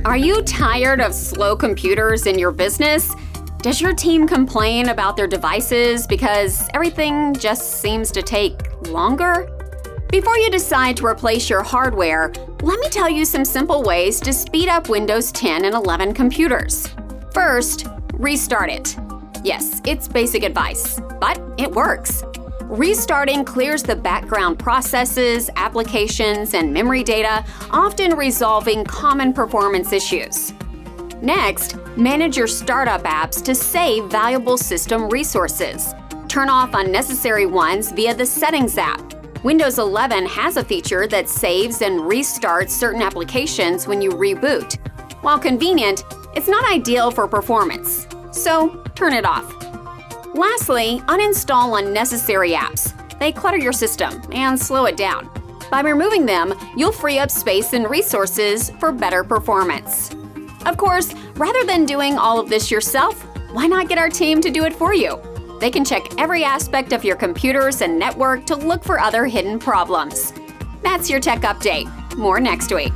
Are you tired of slow computers in your business? Does your team complain about their devices because everything just seems to take longer? Before you decide to replace your hardware, let me tell you some simple ways to speed up Windows 10 and 11 computers. First, restart it. Yes, it's basic advice, but it works. Restarting clears the background processes, applications, and memory data, often resolving common performance issues. Next, manage your startup apps to save valuable system resources. Turn off unnecessary ones via the Settings app. Windows 11 has a feature that saves and restarts certain applications when you reboot. While convenient, it's not ideal for performance, so turn it off. Lastly, uninstall unnecessary apps. They clutter your system and slow it down. By removing them, you'll free up space and resources for better performance. Of course, rather than doing all of this yourself, why not get our team to do it for you? They can check every aspect of your computers and network to look for other hidden problems. That's your tech update. More next week.